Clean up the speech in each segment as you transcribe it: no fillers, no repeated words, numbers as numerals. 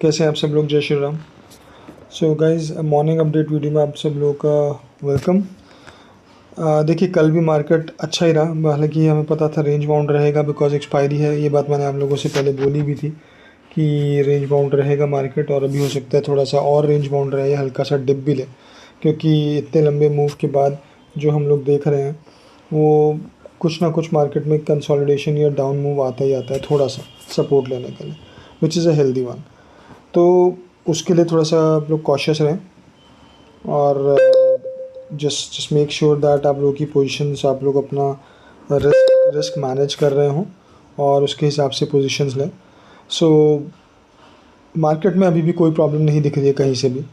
कैसे हैं आप सब लोग? जय Shri Ram. So guys, morning update video में आप सब लोगों का वेलकम। देखिए, कल भी मार्केट अच्छा ही रहा। हालांकि हमें पता था रेंज बाउंड रहेगा बिकॉज एक्सपायरी है। ये बात मैंने आप लोगों से पहले बोली भी थी कि रेंज बाउंड रहेगा मार्केट, और अभी हो सकता है थोड़ा सा और रेंज बाउंड रहे, हल्का सा डिप भी ले, क्योंकि इतने लंबे मूव के बाद जो हम लोग देख रहे हैं वो कुछ ना कुछ मार्केट में कंसोलिडेशन या डाउन मूव आता ही आता है, थोड़ा सा सपोर्ट लेने के लिए, which is a healthy one. तो उसके लिए थोड़ा सा आप लोग कॉशियस रहें और जस्ट मेक श्योर दैट आप लोगों की पोजीशंस, आप लोग अपना रिस्क मैनेज कर रहे हों और उसके हिसाब से पोजीशंस लें। सो मार्केट में अभी भी कोई प्रॉब्लम नहीं दिख रही है कहीं से भी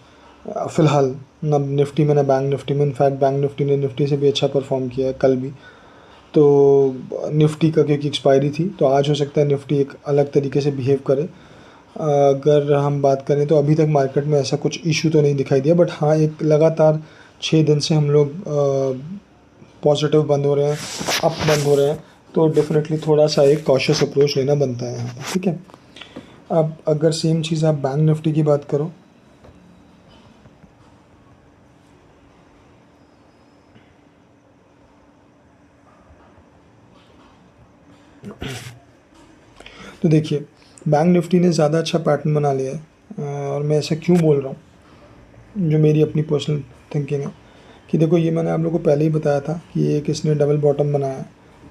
फ़िलहाल, ना निफ्टी में ना बैंक निफ्टी में। इनफैक्ट बैंक निफ्टी ने निफ्टी से भी अच्छा परफॉर्म किया है कल भी। तो निफ्टी का क्योंकि एक्सपायरी थी, तो आज हो सकता है निफ्टी एक अलग तरीके से बिहेव करे। अगर हम बात करें तो अभी तक मार्केट में ऐसा कुछ इशू तो नहीं दिखाई दिया, बट हाँ, एक लगातार 6 दिन से हम लोग पॉजिटिव बंद हो रहे हैं, अप बंद हो रहे हैं, तो डेफिनेटली थोड़ा सा एक कॉशियस अप्रोच लेना बनता है यहाँ पर। ठीक है, अब अगर सेम चीज़ आप बैंक निफ्टी की बात करो तो देखिए, बैंक निफ्टी ने ज़्यादा अच्छा पैटर्न बना लिया है। और मैं ऐसा क्यों बोल रहा हूँ, जो मेरी अपनी पर्सनल थिंकिंग है कि देखो, ये मैंने आप लोगों को पहले ही बताया था कि एक इसने डबल बॉटम बनाया,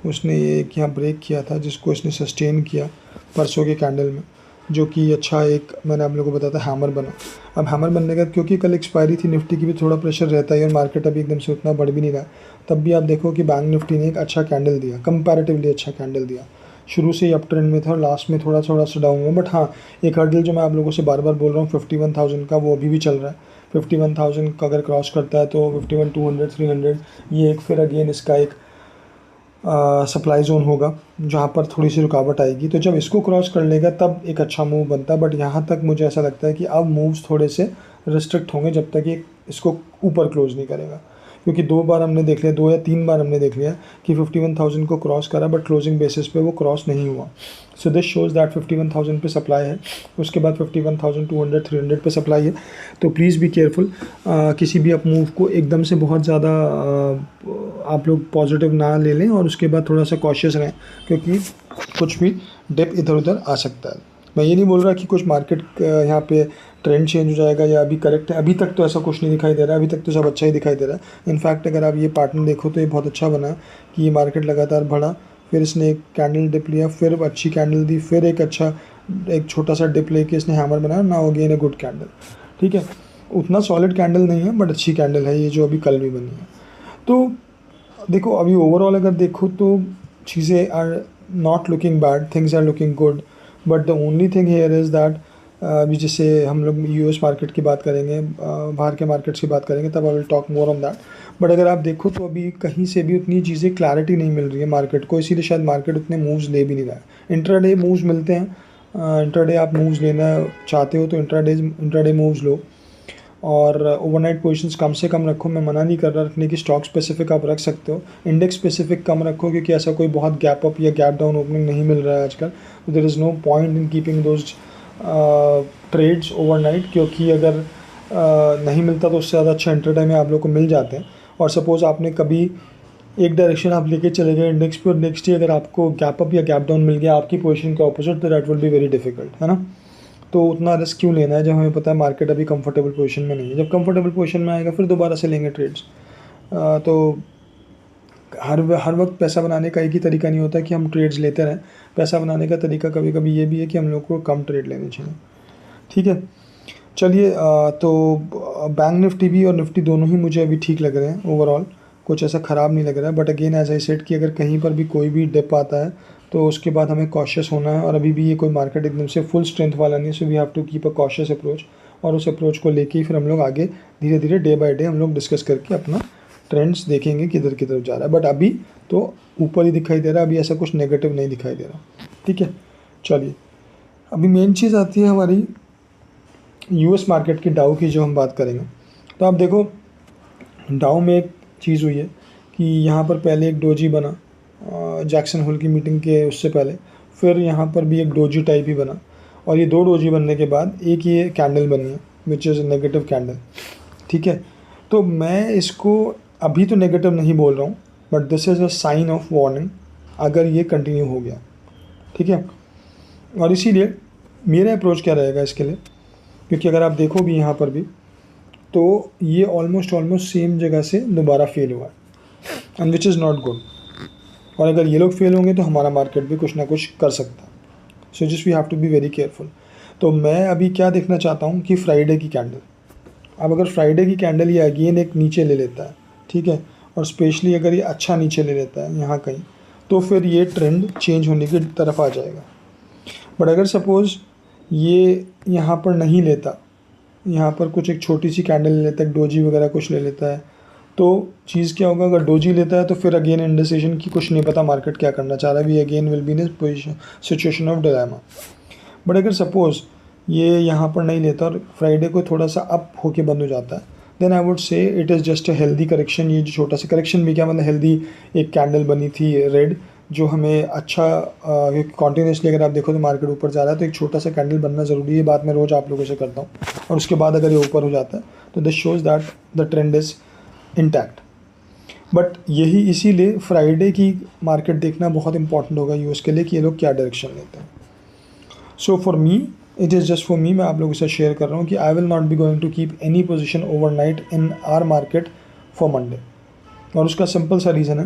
उसने ये एक यहाँ ब्रेक किया था जिसको इसने सस्टेन किया परसों के कैंडल में, जो कि अच्छा एक मैंने आप लोगों को बताया था हैमर बना। अब हैमर बनने का, क्योंकि कल एक्सपायरी थी, निफ्टी की भी थोड़ा प्रेशर रहता है और मार्केट अभी एकदम से उतना बढ़ भी नहीं रहा, तब भी आप देखो कि बैंक निफ्टी ने एक अच्छा कैंडल दिया, कंपैरेटिवली अच्छा कैंडल दिया। शुरू से ही अप ट्रेंड में था और लास्ट में थोड़ा सा डाउन हुआ। बट हाँ, एक हर्डल जो मैं आप लोगों से बार बार बोल रहा हूँ 51,000 का, वो अभी भी चल रहा है। 51,000 का अगर क्रॉस करता है तो 51,200 300, ये एक फिर अगेन इसका एक सप्लाई जोन होगा जहाँ पर थोड़ी सी रुकावट आएगी। तो जब इसको क्रॉस कर लेगा तब एक अच्छा मूव बनता है। बट यहाँ तक मुझे ऐसा लगता है कि अब मूव्स थोड़े से रिस्ट्रिक्ट होंगे जब तक ये इसको ऊपर क्लोज नहीं करेगा, क्योंकि 2 बार हमने देख लिया, 2 या 3 बार हमने देख लिया कि 51,000 को क्रॉस करा बट क्लोजिंग बेसिस पे वो क्रॉस नहीं हुआ। सो दिस शोज़ दैट 51,000 पे सप्लाई है, उसके बाद 51,200 300 पे सप्लाई है। तो प्लीज़ बी केयरफुल, किसी भी अप मूव को एकदम से बहुत ज़्यादा आप लोग पॉजिटिव ना ले लें और उसके बाद थोड़ा सा कॉशियस रहें, क्योंकि कुछ भी डिप इधर उधर आ सकता है। मैं ये नहीं बोल रहा कि कुछ मार्केट यहाँ पे ट्रेंड चेंज हो जाएगा या अभी करेक्ट है, अभी तक तो ऐसा कुछ नहीं दिखाई दे रहा है, अभी तक तो सब अच्छा ही दिखाई दे रहा है। इनफैक्ट अगर आप ये पैटर्न देखो तो ये बहुत अच्छा बना कि ये मार्केट लगातार बढ़ा, फिर इसने एक कैंडल डिप लिया, फिर अच्छी कैंडल दी, फिर एक छोटा सा डिप लेके इसने हैमर बनाया, now again a good candle. ठीक है, उतना सॉलिड कैंडल नहीं है बट अच्छी कैंडल है ये, जो अभी कल भी बनी है। तो देखो, अभी ओवरऑल अगर देखो तो चीज़ें are not looking bad, things are looking good, but the only thing here is that अभी जैसे हम लोग यूएस मार्केट की बात करेंगे, बाहर के मार्केट्स की बात करेंगे, तब I will talk more on that. But अगर आप देखो तो अभी कहीं से भी उतनी चीज़ें क्लैरिटी नहीं मिल रही है मार्केट को, इसीलिए शायद मार्केट उतने मूव्स ले भी नहीं रहा है। इंट्राडे मूव्स मिलते हैं, इंट्राडे आप मूव्स लेना चाहते हो तो इंट्राडे मूव्स लो, और ओवरनाइट पोजीशंस कम से कम रखो। मैं मना नहीं कर रहा रखने की, स्टॉक स्पेसिफिक आप रख सकते हो, इंडेक्स स्पेसिफिक कम रखो, क्योंकि ऐसा कोई बहुत गैप अप या गैप डाउन ओपनिंग नहीं मिल रहा है आजकल। There is no point in keeping those trades overnight, क्योंकि अगर नहीं मिलता तो उससे ज़्यादा अच्छा इंट्राडे में आप लोग को मिल जाते हैं। और सपोज़ आपने कभी एक डायरेक्शन आप लेके चले गए इंडेक्स पे और नेक्स्ट ही अगर आपको गैप अप या गैप डाउन मिल गया आपकी पोजीशन के ऑपोजिट, तो that will be very difficult, है ना। तो उतना रिस्क क्यों लेना है जब हमें पता है मार्केट अभी कंफर्टेबल पोजीशन में नहीं है। जब कंफर्टेबल पोजीशन में आएगा फिर दोबारा से लेंगे ट्रेड्स। तो हर वक्त पैसा बनाने का एक ही तरीका नहीं होता कि हम ट्रेड्स लेते रहें। पैसा बनाने का तरीका कभी कभी ये भी है कि हम लोग को कम ट्रेड लेने चाहिए। ठीक है, चलिए, तो बैंक निफ्टी भी और निफ्टी दोनों ही मुझे अभी ठीक लग रहे हैं, ओवरऑल कुछ ऐसा ख़राब नहीं लग रहा है। But again as I said कि अगर कहीं पर भी कोई भी डिप आता है तो उसके बाद हमें कॉशियस होना है, और अभी भी ये कोई मार्केट एकदम से फुल स्ट्रेंथ वाला नहीं है। So we have to keep a cautious approach, और उस अप्रोच को लेके ही फिर हम लोग आगे धीरे धीरे डे बाय डे हम लोग डिस्कस करके अपना ट्रेंड्स देखेंगे किधर की तरफ जा रहा है। बट अभी तो ऊपर ही दिखाई दे रहा है, अभी ऐसा कुछ नेगेटिव नहीं दिखाई दे रहा। ठीक है, चलिए, अभी मेन चीज़ आती है हमारी यूएस मार्केट की, डाउ की जो हम बात करेंगे। तो आप देखो, डाउ में एक चीज़ हुई है कि यहाँ पर पहले एक डोजी बना जैक्सन होल की मीटिंग के उससे पहले, फिर यहाँ पर भी एक डोजी टाइप ही बना, और ये 2 डोजी बनने के बाद एक ये कैंडल बनी है विच इज़ नेगेटिव कैंडल, ठीक है। तो मैं इसको अभी तो नेगेटिव नहीं बोल रहा हूँ, but this is a sign of warning अगर ये कंटिन्यू हो गया, ठीक है। और इसीलिए मेरा अप्रोच क्या रहेगा इसके लिए, क्योंकि अगर आप देखो भी यहाँ पर भी तो ये ऑलमोस्ट सेम जगह से दोबारा फेल हुआ है, and which is not good. और अगर ये लोग फेल होंगे तो हमारा मार्केट भी कुछ ना कुछ कर सकता है। So just we have to be very careful. तो मैं अभी क्या देखना चाहता हूँ कि फ्राइडे की कैंडल, अब अगर फ्राइडे की कैंडल ये अगेन एक नीचे ले लेता है, ठीक है, और स्पेशली अगर ये अच्छा नीचे ले लेता है यहाँ कहीं, तो फिर ये ट्रेंड चेंज होने की तरफ आ जाएगा। बट अगर सपोज़ ये यहाँ पर नहीं लेता, यहाँ पर कुछ एक छोटी सी कैंडल ले लेता है, डोजी वगैरह कुछ ले लेता है, तो चीज़ क्या होगा, अगर डोजी लेता है तो फिर अगेन इंडिसिशन की कुछ नहीं पता मार्केट क्या करना चाह रहा है, we again will be in position situation of dilemma. But अगर सपोज़ ये यहाँ पर नहीं लेता और फ्राइडे को थोड़ा सा अप होके बंद हो जाता है, then I would say it is just a healthy correction. ये जो छोटा सा करेक्शन भी क्या मतलब हेल्दी एक कैंडल बनी थी रेड, जो हमें अच्छा कॉन्टीन्यूसली अगर आप देखो तो मार्केट ऊपर जा रहा है, तो एक छोटा सा कैंडल बनना ज़रूरी है। ये बात मैं रोज़ आप लोगों से करता हूँ, और उसके बाद अगर ये ऊपर हो जाता है तो this shows that the trend is intact. But यही इसीलिए फ्राइडे की मार्केट देखना बहुत इंपॉर्टेंट होगा यूएस के लिए कि ये लोग क्या डायरेक्शन लेते हैं। So for me it is just for me, मैं आप लोगों से शेयर कर रहा हूँ कि I will not be going to keep any position overnight in our market for Monday. और उसका सिंपल सा रीज़न है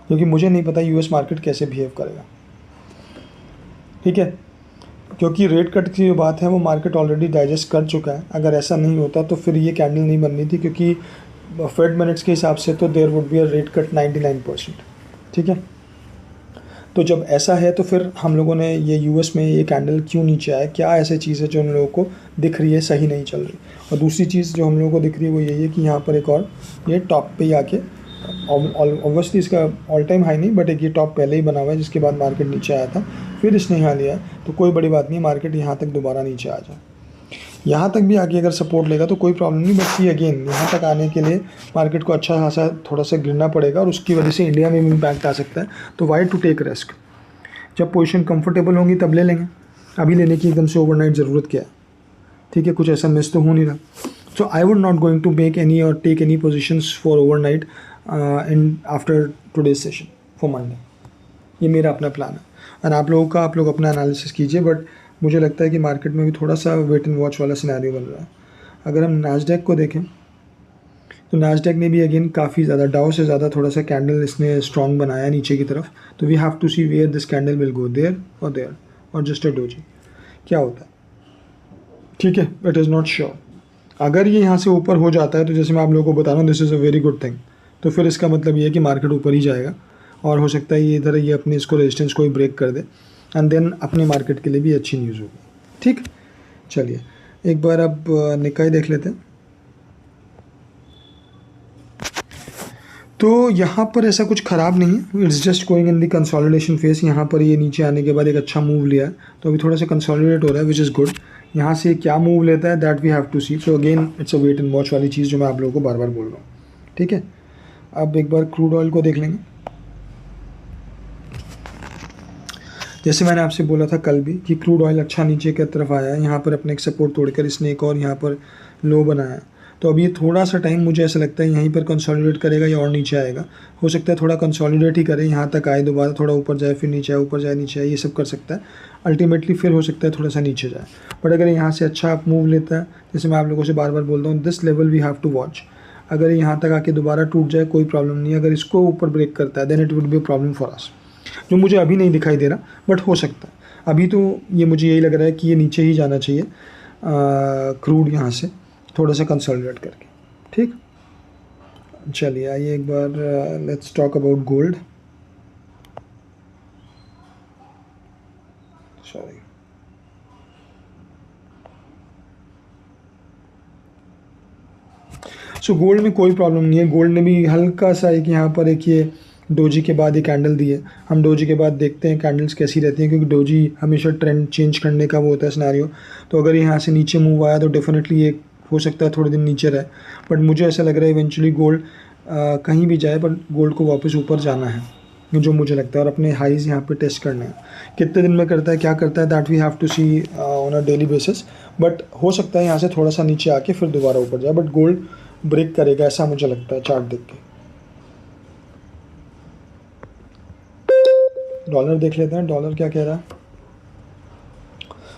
क्योंकि मुझे नहीं पता यूएस मार्केट कैसे बिहेव करेगा, ठीक है। क्योंकि रेट कट की जो बात है वो मार्केट ऑलरेडी डाइजेस्ट कर चुका है। अगर ऐसा नहीं होता तो फिर ये कैंडल नहीं बननी थी, क्योंकि फेड मिनट्स के हिसाब से तो there would be a rate cut 99%, ठीक है। तो जब ऐसा है तो फिर हम लोगों ने ये यूएस में ये कैंडल क्यों नीचे आया, क्या ऐसी चीज़ है जो हम लोगों को दिख रही है सही नहीं चल रही। और दूसरी चीज़ जो हम लोगों को दिख रही है वो यही है कि यहाँ पर एक और ये टॉप पे ही आके, ऑब्वियसली इसका ऑल टाइम हाई नहीं, बट एक ये टॉप पहले ही बना हुआ है जिसके बाद मार्केट नीचे आया था, फिर इसने यहाँ लिया, तो कोई बड़ी बात नहीं, मार्केट यहाँ तक दोबारा नीचे आ जाए। यहाँ तक भी आके अगर सपोर्ट लेगा तो कोई प्रॉब्लम नहीं, बट ये अगेन यहाँ तक आने के लिए मार्केट को अच्छा खासा थोड़ा सा गिरना पड़ेगा, और उसकी वजह से इंडिया में भी इम्पैक्ट आ सकता है। तो वाई टू टेक रिस्क, जब पोजीशन कंफर्टेबल होंगी तब ले लेंगे, अभी लेने की एकदम से ओवरनाइट ज़रूरत क्या है, ठीक है। कुछ ऐसा मिस तो हो नहीं रहा। So I would not going to make any और take any positions for overnight in after today's session for Monday. ये मेरा अपना प्लान है, और आप लोगों का, आप लोग अपना एनालिसिस कीजिए। बट मुझे लगता है कि मार्केट में भी थोड़ा सा वेट एंड वॉच वाला सिनेरियो बन रहा है। अगर हम नैस्डैक को देखें तो नैस्डैक ने भी अगेन काफ़ी ज़्यादा डाउ से ज़्यादा थोड़ा सा कैंडल इसने स्ट्रॉन्ग बनाया नीचे की तरफ। तो we have to see where this candle will go, there और जस्ट अ डोजी, क्या होता है, ठीक है। It is not sure. अगर ये यहाँ से ऊपर हो जाता है तो जैसे मैं आप लोगों को बता रहा हूँ, this is a very good thing. तो फिर इसका मतलब ये है कि मार्केट ऊपर ही जाएगा, और हो सकता है ये इधर ये अपने इसको रेजिस्टेंस को ही ब्रेक कर दे, एंड देन अपने मार्केट के लिए भी अच्छी न्यूज़ होगी, ठीक। चलिए एक बार अब निकाय देख लेते हैं। तो यहाँ पर ऐसा कुछ ख़राब नहीं है, it's just going in the consolidation face. यहाँ पर ये नीचे आने के बाद एक अच्छा मूव लिया है, तो अभी थोड़ा सा कंसोलिडेट हो रहा है, विच इज़ गुड। यहाँ से क्या मूव लेता है that we have to see. So again it's a wait and watch वाली चीज़ जो मैं आप लोगों को बार बार बोल रहा हूँ, ठीक है। अब एक बार क्रूड ऑयल को देख लेंगे। जैसे मैंने आपसे बोला था कल भी कि क्रूड ऑयल अच्छा नीचे की तरफ आया है, यहाँ पर अपने एक सपोर्ट तोड़कर इसने एक और यहाँ पर लो बनाया। तो अभी थोड़ा सा टाइम मुझे ऐसा लगता है यहीं पर कंसोलिडेट करेगा या और नीचे आएगा। हो सकता है थोड़ा कंसोलिडेट ही करे, यहाँ तक आए, दोबारा थोड़ा ऊपर जाए, फिर नीचे आए, ऊपर जाए, नीचे आए, ये सब कर सकता है। अल्टीमेटली फिर हो सकता है थोड़ा सा नीचे जाए। बट अगर यहाँ से अच्छा आप मूव लेता है, जैसे मैं आप लोगों से बार बार बोलता हूँ, this level we have to watch. अगर यहाँ तक आके दोबारा टूट जाए कोई प्रॉब्लम नहीं, अगर इसको ऊपर ब्रेक करता है then it would be a problem for us, जो मुझे अभी नहीं दिखाई दे रहा, बट हो सकता है। अभी तो ये मुझे यही लग रहा है कि ये नीचे ही जाना चाहिए क्रूड, यहाँ से थोड़ा सा कंसोलिडेट करके, ठीक। चलिए आइए एक बार let's talk about gold. Sorry, so gold में कोई प्रॉब्लम नहीं है। गोल्ड ने भी हल्का सा एक यहाँ पर एक ये डोजी के बाद ये कैंडल दी है। हम डोजी के बाद देखते हैं कैंडल्स कैसी रहती हैं, क्योंकि डोजी हमेशा ट्रेंड चेंज करने का वो होता है सिनेरियो। तो अगर यहाँ से नीचे मूव आया तो डेफिनेटली ये हो सकता है थोड़े दिन नीचे रहे, बट मुझे ऐसा लग रहा है इवेंचुअली गोल्ड कहीं भी जाए, पर गोल्ड को वापस ऊपर जाना है, जो मुझे लगता है, और अपने हाईज़ यहाँ पे टेस्ट करने हैं। कितने दिन में करता है, क्या करता है, that we have to see on a daily basis, but हो सकता है यहाँ से थोड़ा सा नीचे आके फिर दोबारा ऊपर जाए, बट गोल्ड ब्रेक करेगा ऐसा मुझे लगता है चार्ट देख के। डॉलर देख लेते हैं, डॉलर क्या कह रहा है।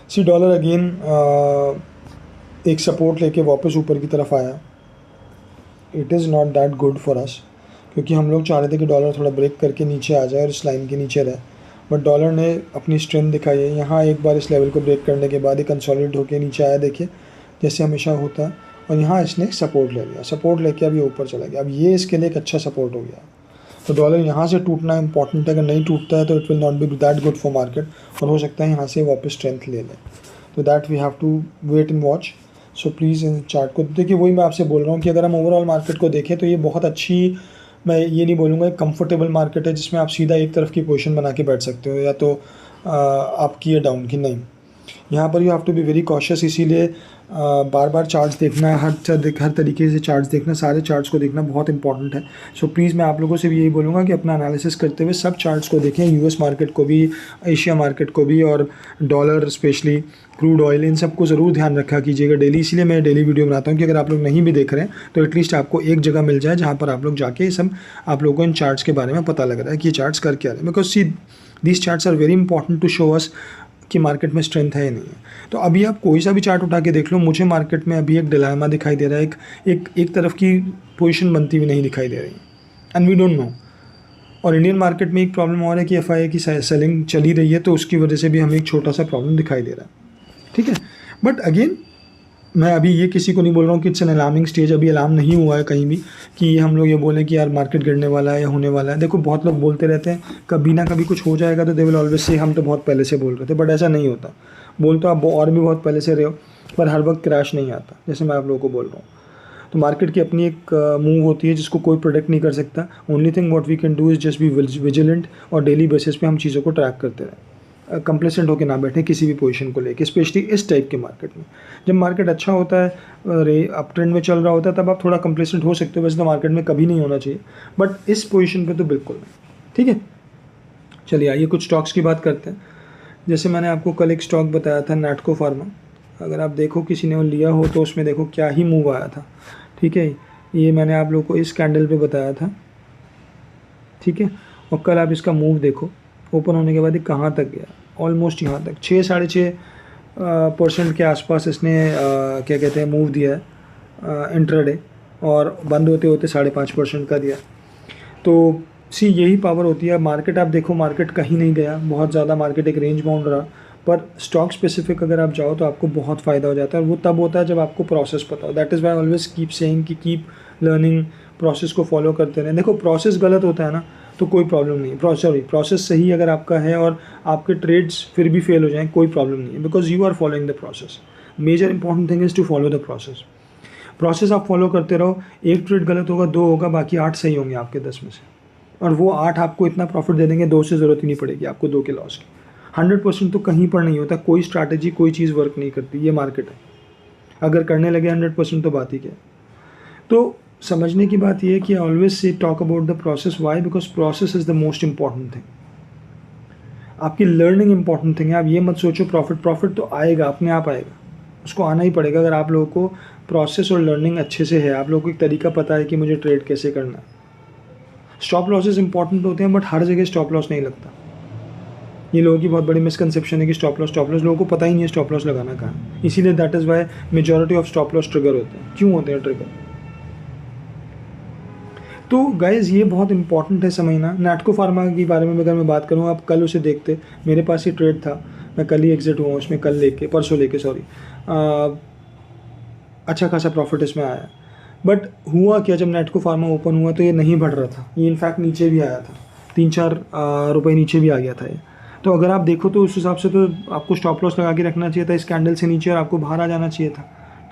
सी डॉलर अगेन एक सपोर्ट लेके वापस ऊपर की तरफ आया। It is not that good for us, क्योंकि हम लोग चाह रहे थे कि डॉलर थोड़ा ब्रेक करके नीचे आ जाए और इस लाइन के नीचे रहे, बट डॉलर ने अपनी स्ट्रेंथ दिखाई है। यहाँ एक बार इस लेवल को ब्रेक करने के बाद ही कंसोलिडेट होकर नीचे आया, देखिए जैसे हमेशा होता है, और यहाँ इसने सपोर्ट ले लिया, सपोर्ट लेके अभी ऊपर चला गया। अब ये इसके लिए एक अच्छा सपोर्ट हो गया। तो डॉलर यहाँ से टूटना इंपॉर्टेंट है, अगर नहीं टूटता है तो it will not B that good for market, और हो सकता है यहाँ से वापस स्ट्रेंथ ले लें। तो that we have to wait and watch. So please इन चार्ट को देखिए, वही मैं आपसे बोल रहा हूँ कि अगर हम ओवरऑल मार्केट को देखें तो ये बहुत अच्छी, मैं ये नहीं बोलूँगा एक कंफर्टेबल मार्केट है जिसमें आप सीधा एक तरफ की पोजीशन बना के बैठ सकते हो, या तो आपकी या डाउन की, नहीं। यहाँ पर you have to be very cautious, इसीलिए बार बार चार्ट्स देखना है, हर तरीके से चार्ट्स देखना, सारे चार्ट्स को देखना बहुत इंपॉर्टेंट है। सो प्लीज़ मैं आप लोगों से भी यही बोलूँगा कि अपना एनालिसिस करते हुए सब चार्ट्स को देखें, यूएस मार्केट को भी, एशिया मार्केट को भी, और डॉलर स्पेशली, क्रूड ऑयल, इन सबको ज़रूर ध्यान रखा कीजिएगा डेली। इसीलिए मैं डेली वीडियो बनाता हूँ कि अगर आप लोग नहीं भी देख रहे हैं तो एटलीस्ट आपको एक जगह मिल जाए जहाँ पर आप लोग जाके ये सब आप लोगों को इन चार्ट्स के बारे में पता लग रहा है कि ये चार्ट्स कर क्या रहे हैं, because see these charts are very important to show us कि मार्केट में स्ट्रेंथ है या नहीं है। तो अभी आप कोई सा भी चार्ट उठा के देख लो, मुझे मार्केट में अभी एक डिलेमा दिखाई दे रहा है, एक तरफ की पोजीशन बनती हुई नहीं दिखाई दे रही, एंड वी डोंट नो। और इंडियन मार्केट में एक प्रॉब्लम और है कि एफआईआई की सेलिंग चली रही है, तो उसकी वजह से भी हमें एक छोटा सा प्रॉब्लम दिखाई दे रहा है, ठीक है। बट अगेन मैं अभी ये किसी को नहीं बोल रहा हूँ कि इट्स एन अलार्मिंग स्टेज, अभी अलार्म नहीं हुआ है कहीं भी कि हम लोग ये बोलें कि यार मार्केट गिरने वाला है या होने वाला है। देखो बहुत लोग बोलते रहते हैं कभी ना कभी कुछ हो जाएगा, तो दे विल ऑलवेज से हम तो बहुत पहले से बोल रहे थे, बट ऐसा नहीं होता। बोल तो आप और भी बहुत पहले से रहे हो, पर हर वक्त क्रैश नहीं आता, जैसे मैं आप लोगों को बोल रहा हूँ। तो मार्केट की अपनी एक मूव होती है जिसको कोई प्रोडिक्ट नहीं कर सकता। Only thing what we can do is just be vigilant, और डेली बेसिस पे हम चीज़ों को ट्रैक करते रहें, कंप्लेसेंट होकर ना बैठें किसी भी पोजीशन को लेके, स्पेशली इस टाइप के मार्केट में। जब मार्केट अच्छा होता है, अप ट्रेंड में चल रहा होता है, तब आप थोड़ा कंप्लेसेंट हो सकते हो, वैसे तो मार्केट में कभी नहीं होना चाहिए, बट इस पोजीशन पे तो बिल्कुल नहीं, ठीक है। चलिए आइए कुछ स्टॉक्स की बात करते हैं। जैसे मैंने आपको कल एक स्टॉक बताया था नैटको फार्मा, अगर आप देखो किसी ने वो लिया हो तो उसमें देखो क्या ही मूव आया था, ठीक है। ये मैंने आप लोग को इस कैंडल पे बताया था, ठीक है। और कल आप इसका मूव देखो, ओपन होने के बाद ये कहाँ तक गया, ऑलमोस्ट यहाँ तक 6-6.5% के आसपास इसने क्या कहते हैं मूव दिया है इंट्राडे, और बंद होते होते 5.5% का दिया। तो सी यही पावर होती है मार्केट। आप देखो मार्केट कहीं नहीं गया बहुत ज़्यादा, मार्केट एक रेंज बाउंड रहा, पर स्टॉक स्पेसिफिक अगर आप जाओ तो आपको बहुत फ़ायदा हो जाता है, और वो तब होता है जब आपको प्रोसेस पता हो। That is why always keep saying कि कीप लर्निंग, प्रोसेस को फॉलो करते रहें। देखो प्रोसेस गलत होता है ना तो कोई प्रॉब्लम नहीं है, प्रोसेस सही अगर आपका है और आपके ट्रेड्स फिर भी फेल हो जाएं कोई प्रॉब्लम नहीं है, because you are following the process. Major important thing is to follow the process आप फॉलो करते रहो। एक ट्रेड गलत होगा, 2 होगा, बाकी 8 सही होंगे आपके 10 में से, और वो 8 आपको इतना प्रॉफिट दे देंगे, 2 से ज़रूरत ही नहीं पड़ेगी आपको 2 के लॉस की। 100% तो कहीं पर नहीं होता, कोई स्ट्रैटेजी कोई चीज़ वर्क नहीं करती, ये मार्केट है। अगर करने लगे 100% तो बात ही क्या है। तो समझने की बात यह है कि always say talk about the process. Why? Because process is the most important thing. आपकी लर्निंग इंपॉर्टेंट थिंग है। आप ये मत सोचो प्रॉफिट तो आएगा, अपने आप आएगा, उसको आना ही पड़ेगा। अगर आप लोगों को प्रोसेस और लर्निंग अच्छे से है, आप लोगों को एक तरीका पता है कि मुझे ट्रेड कैसे करना है। स्टॉप लॉसेस इंपॉर्टेंट होते हैं, बट हर जगह स्टॉप लॉस नहीं लगता। ये लोगों की बहुत बड़ी मिसकंसेप्शन है कि स्टॉप लॉस लोगों को पता ही नहीं है स्टॉप लॉस लगाना कहाँ है। इसीलिए that is why majority of stop loss trigger होते हैं। क्यों होते हैं ट्रिगर? तो गाइज़ ये बहुत इंपॉर्टेंट है समझना। नैटको फार्मा के बारे में अगर मैं बात करूँ, आप कल उसे देखते, मेरे पास ये ट्रेड था, मैं कल ही एग्जिट हुआ उसमें, परसों लेके सॉरी, अच्छा खासा प्रॉफिट इसमें आया। बट हुआ क्या, जब नैटको फार्मा ओपन हुआ तो ये नहीं बढ़ रहा था, ये इनफैक्ट नीचे भी आया था, 3-4 रुपये नीचे भी आ गया था ये। तो अगर आप देखो तो उस हिसाब से तो आपको स्टॉप लॉस लगा के रखना चाहिए था इस कैंडल से नीचे, और आपको बाहर आ जाना चाहिए था,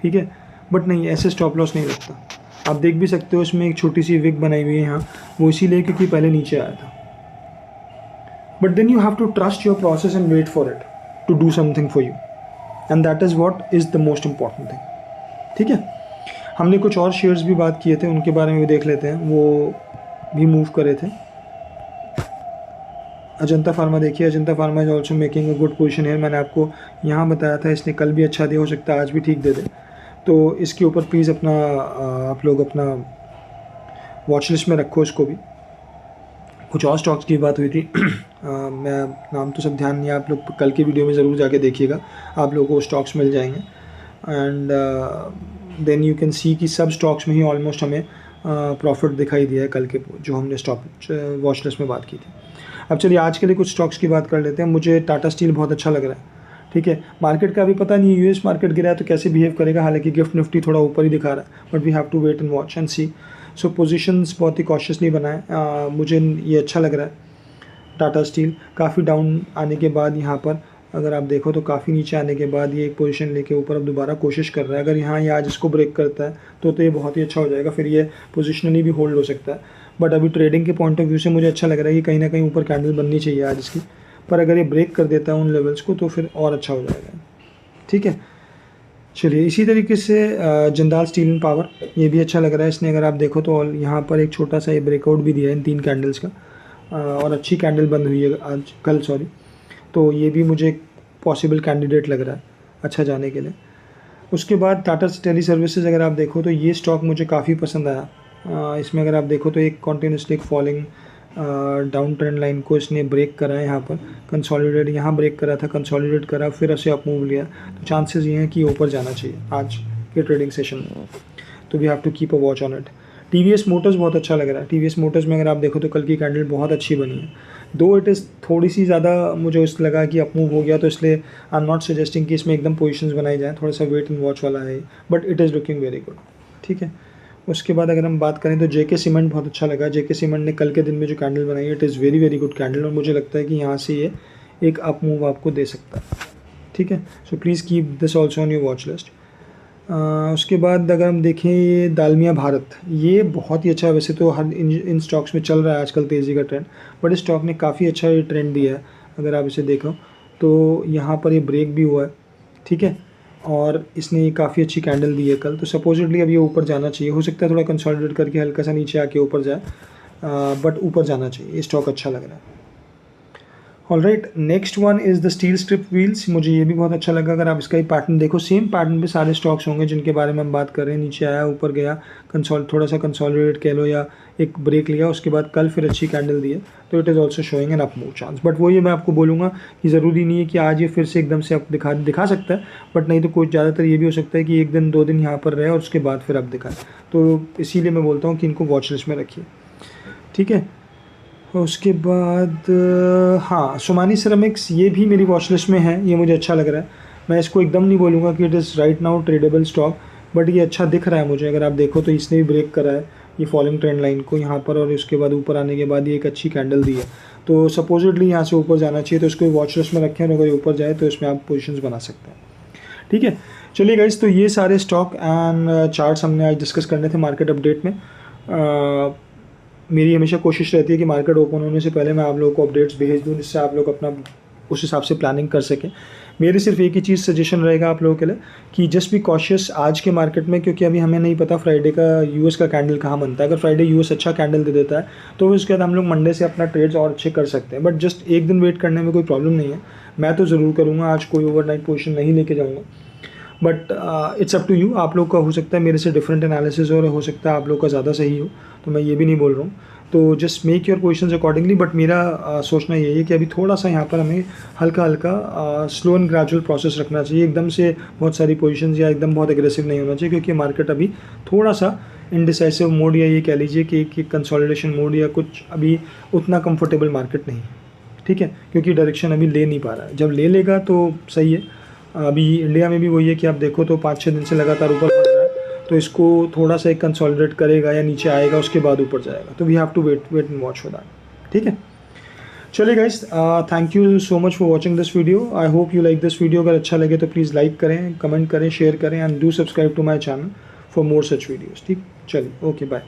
ठीक है। बट नहीं, ऐसे स्टॉप लॉस नहीं लगता। आप देख भी सकते हो इसमें एक छोटी सी विक बनाई हुई है यहाँ, वो इसीलिए क्योंकि पहले नीचे आया था। But then you have to trust your process and wait for it to do something for you, and that is what is the most important thing, ठीक है। हमने कुछ और शेयर्स भी बात किए थे, उनके बारे में भी देख लेते हैं, वो भी मूव करे थे। अजंता फार्मा देखिए, Ajanta pharma is also making a good position है। मैंने आपको यहाँ बताया था इसने कल भी अच्छा दिया, हो सकता है आज भी ठीक दे दे। तो इसके ऊपर प्लीज़ अपना आप लोग अपना वॉच लिस्ट में रखो इसको भी। कुछ और स्टॉक्स की बात हुई थी मैं नाम तो सब ध्यान नहीं है, आप लोग कल की वीडियो में ज़रूर जाके देखिएगा, आप लोगों को स्टॉक्स मिल जाएंगे। And then you can see कि सब स्टॉक्स में ही ऑलमोस्ट हमें प्रॉफिट दिखाई दिया है कल के, जो हमने स्टॉक वॉच लिस्ट में बात की थी। अब चलिए आज के लिए कुछ स्टॉक्स की बात कर लेते हैं। मुझे टाटा स्टील बहुत अच्छा लग रहा है, ठीक है। मार्केट का अभी पता नहीं, यूएस मार्केट गिरा है तो कैसे बिहेव करेगा, हालांकि गिफ्ट निफ्टी थोड़ा ऊपर ही दिखा रहा है, but we have to wait and watch and see. So positions बहुत ही कॉशियसली बनाए। मुझे ये अच्छा लग रहा है। टाटा स्टील काफ़ी डाउन आने के बाद यहाँ पर अगर आप देखो तो काफ़ी नीचे आने के बाद ये एक पोजीशन लेके ऊपर अब दोबारा कोशिश कर रहा है। अगर यहाँ ये आज इसको ब्रेक करता है तो ये बहुत ही अच्छा हो जाएगा, फिर ये पोजिशनली भी होल्ड हो सकता है। बट अभी ट्रेडिंग के पॉइंट ऑफ व्यू से मुझे अच्छा लग रहा है कि कहीं ना कहीं ऊपर कैंडल बननी चाहिए आज इसकी, पर अगर ये ब्रेक कर देता है उन लेवल्स को तो फिर और अच्छा हो जाएगा, ठीक है। चलिए इसी तरीके से जिंदाल स्टील एंड पावर, ये भी अच्छा लग रहा है। इसने अगर आप देखो तो यहाँ पर एक छोटा सा ये ब्रेकआउट भी दिया है इन 3 कैंडल्स का, और अच्छी कैंडल बंद हुई है आज कल, सॉरी। तो ये भी मुझे पॉसिबल कैंडिडेट लग रहा है अच्छा जाने के लिए। उसके बाद टाटा टेली सर्विसेज अगर आप देखो तो ये स्टॉक मुझे काफ़ी पसंद आया। इसमें अगर आप देखो तो एक continuously falling down trend line को इसने ब्रेक करा है, यहाँ पर कंसोलिडेट, यहाँ ब्रेक करा था, कंसोलिडेट करा, फिर ऐसे अप मूव लिया, तो चांसेस ये हैं कि ऊपर जाना चाहिए आज के ट्रेडिंग सेशन में। तो we have to keep a watch on it. TVS Motors बहुत अच्छा लग रहा है। टीवीएस मोटर्स में अगर आप देखो तो कल की कैंडल बहुत अच्छी बनी है, दो इट इज़ थोड़ी सी ज़्यादा मुझे इस लगा कि अप मूव हो गया, तो इसलिए आई एम नॉट सजेस्टिंग कि इसमें एकदम पोजीशंस बनाई जाए, थोड़ा सा वेट एंड वॉच वाला है, but it is looking very good, ठीक है। उसके बाद अगर हम बात करें तो जेके सीमेंट बहुत अच्छा लगा। जेके सीमेंट ने कल के दिन में जो कैंडल बनाई है it is very very good candle, और मुझे लगता है कि यहाँ से ये एक अप मूव आपको दे सकता है, ठीक है। So please keep this also on your watch list. उसके बाद अगर हम देखें ये दालमिया भारत, ये बहुत ही अच्छा है। वैसे तो हर इन स्टॉक्स में चल रहा है आजकल तेज़ी का ट्रेंड, बट इस स्टॉक ने काफ़ी अच्छा ये ट्रेंड दिया है। अगर आप इसे देखो तो यहाँ पर ये ब्रेक भी हुआ है, ठीक है, और इसने ये काफ़ी अच्छी कैंडल दी है कल, तो सपोजिटली अब ये ऊपर जाना चाहिए। हो सकता है थोड़ा कंसोलिडेट करके हल्का सा नीचे आके ऊपर जाए, बट ऊपर जाना चाहिए। ये स्टॉक अच्छा लग रहा है। Alright, next one is the steel strip wheels. मुझे ये भी बहुत अच्छा लगा। अगर आप इसका ही पैटर्न देखो, सेम पैटर्न पे सारे स्टॉक्स होंगे जिनके बारे में हम बात कर रहे हैं। नीचे आया, ऊपर गया, थोड़ा सा कंसोलिडेट कह लो या एक ब्रेक लिया, उसके बाद कल फिर अच्छी कैंडल दी है, तो it is also showing an up move chance. But वो ये मैं आपको बोलूँगा कि ज़रूरी नहीं है कि आज ये फिर से एकदम से अप दिखा सकता है, बट नहीं तो कोई ज़्यादातर ये भी हो सकता है कि एक दिन 2 दिन यहाँ पर रहे और उसके बाद फिर अप दिखाए। तो इसीलिए मैं बोलता हूँ कि इनको वॉच लिस्ट में रखिए, ठीक है। उसके बाद हाँ, सोमानी सिरेमिक्स, ये भी मेरी वॉच लिस्ट में है। ये मुझे अच्छा लग रहा है। मैं इसको एकदम नहीं बोलूँगा कि it is right now tradable stock, but ये अच्छा दिख रहा है मुझे। अगर आप देखो तो इसने भी ब्रेक करा है ये फॉलिंग ट्रेंड लाइन को यहाँ पर, और उसके बाद ऊपर आने के बाद ये एक अच्छी कैंडल दी है, तो सपोजिटली यहाँ से ऊपर जाना चाहिए। तो इसको वॉच लिस्ट में रखें, और अगर ऊपर जाए तो इसमें आप पोजिशन बना सकते हैं, ठीक है। चलिए गाइस, तो ये सारे स्टॉक एंड चार्ट्स हमने आज डिस्कस करने थे मार्केट अपडेट में। मेरी हमेशा कोशिश रहती है कि मार्केट ओपन होने से पहले मैं आप लोगों को अपडेट्स भेज दूँ, जिससे आप लोग अपना उस हिसाब से प्लानिंग कर सकें। मेरी सिर्फ एक ही चीज़ सजेशन रहेगा आप लोगों के लिए कि जस्ट बी कॉशियस आज के मार्केट में, क्योंकि अभी हमें नहीं पता फ्राइडे का यूएस का कैंडल कहाँ बनता है। अगर फ्राइडे यूएस अच्छा कैंडल दे देता है तो उसके बाद हम लोग मंडे से अपना ट्रेड्स और अच्छे कर सकते हैं, बट जस्ट एक दिन वेट करने में कोई प्रॉब्लम नहीं है। मैं तो ज़रूर करूँगा, आज कोई ओवरनाइट पोजीशन नहीं लेके जाऊँगा, but it's up to you. आप लोग का हो सकता है मेरे से डिफरेंट एनालिसिस हो सकता है आप लोग का ज़्यादा सही हो, तो मैं ये भी नहीं बोल रहा हूँ। तो just make your positions accordingly, but मेरा सोचना यही है कि अभी थोड़ा सा यहाँ पर हमें हल्का हल्का स्लो एंड ग्रेजुअल प्रोसेस रखना चाहिए। एकदम से बहुत सारी पोजीशंस या एकदम बहुत एग्रेसिव नहीं होना चाहिए, क्योंकि मार्केट अभी थोड़ा सा इनडिसाइसिव मोड, या ये कह लीजिए कि कंसोलिडेशन मोड, या कुछ अभी उतना कंफर्टेबल मार्केट नहीं है, ठीक है, क्योंकि डायरेक्शन अभी ले नहीं पा रहा है। जब ले लेगा तो सही है। अभी इंडिया में भी वही है कि आप देखो तो 5-6 दिन से लगातार ऊपर बढ़ रहा है, तो इसको थोड़ा सा एक कंसोलिडेट करेगा या नीचे आएगा, उसके बाद ऊपर जाएगा। तो we have to wait and watch for that, ठीक है। चलिए guys, thank you so much for watching this video. I hope you like this video. अगर अच्छा लगे तो प्लीज़ लाइक करें, कमेंट करें, शेयर करें, and do subscribe to my channel for more such videos, ठीक। चलिए, ओके, बाय।